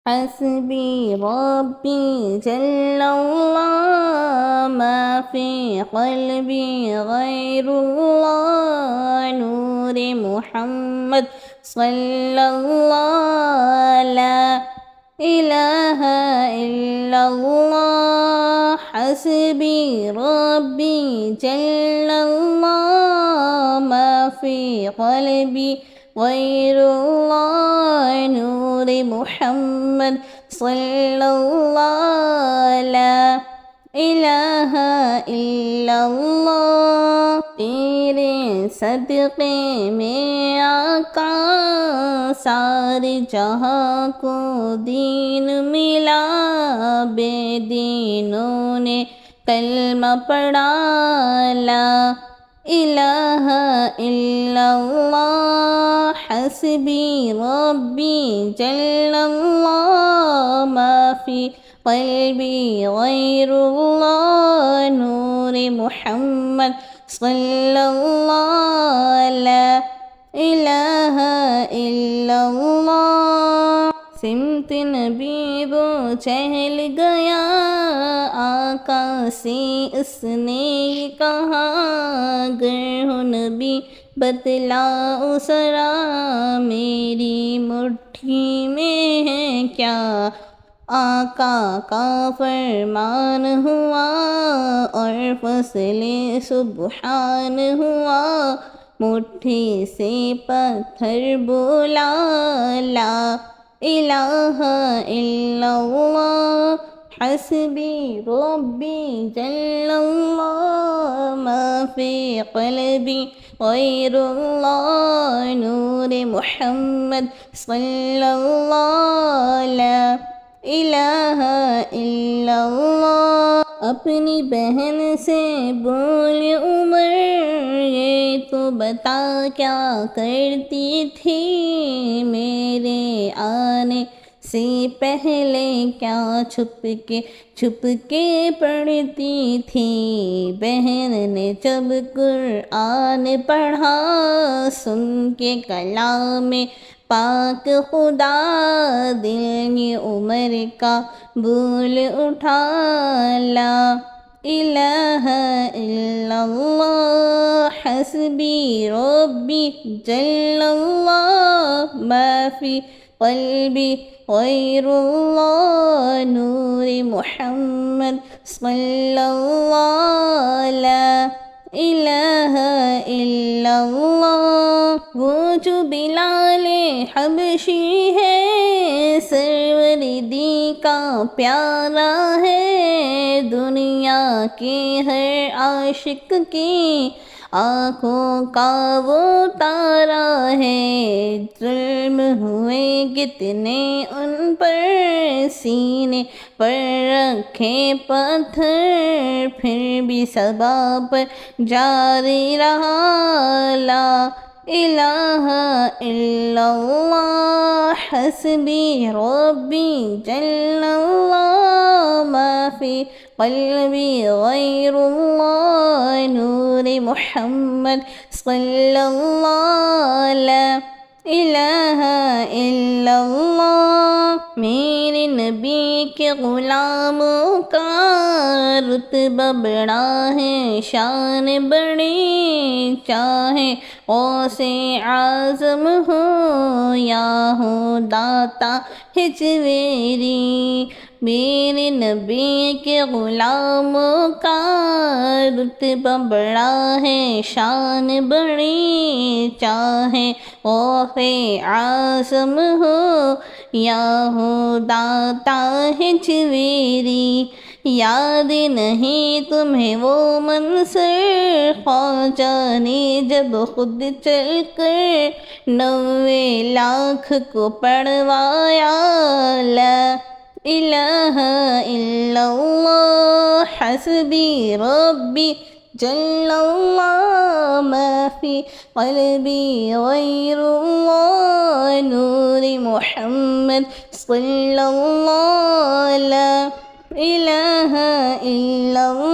حسبي ربي جل الله ما في قلبي غير الله نور محمد صلى الله لا إله إلا الله حسبي ربي جل الله ما في قلبي غير الله نور محمد صلى الله لا إله إلا الله تیرے صدقے میں آقا سارے جہاں کو دین ملا بے دینوں نے کلمہ پڑھا لا الہ الا اللہ حسبی ربی جل اللہ ما فی قلبی غیر اللہ نور محمد صلی اللہ لا الہ الا اللہ سمت نبی وہ چہل گیا آقا سے اس نے کہا گر ہو نبی بتلاؤ ذرا میری مٹھی میں ہے کیا آقا کا فرمان ہوا اور فصل سبحان ہوا مٹھی سے پتھر بولا لا الہ الا اللہ حسبی ربی جل اللہ ما فی قلبی غیر اللہ نور محمد صلی اللہ لا الہ الا اللہ اپنی بہن سے بول عمر یہ تو بتا کیا کرتی تھی میرے آنے سے پہلے کیا چھپ کے پڑھتی تھی بہن نے جب قرآن پڑھا سن کے کلام پاک خدا دل میں عمر کا بول اٹھا لا الہ الا اللہ حسبی ربی جل اللہ ما فی قلبی غیر اللہ نور محمد صلی اللہ لا الہ الا اللہ وہ جو بلال حبشی ہے سرور دی کا پیارا ہے دنیا کے ہر عاشق کی آنکھوں کا وہ تارا ہے ظلم ہوئے کتنے ان پر سینے پر رکھے پتھر پھر بھی صبا پر جاری رہا لا الہ الا اللہ حسبی ربی جل اللہ ما فی قلبی غیر اللہ نور محمد صلی اللہ لا الہ الا اللہ میرے نبی کے غلاموں کا رتبہ بڑا ہے شان بڑی چاہے غوث اعظم ہو یا ہو داتا ہجویری میرے نبی کے غلاموں کا رتبہ بڑا ہے شان بڑی چاہے غوث اعظم ہو یا ہو داتا ہجویری یاد نہیں تمہیں وہ منظر خواجہ نے جب خود چل کر 90 لاکھ کو پڑھوایا لا الہ الا اللہ حسبی ربی جل اللہ ما فی قلبی غیر اللہ نور محمد صلی اللہ لا الہ الا اللہ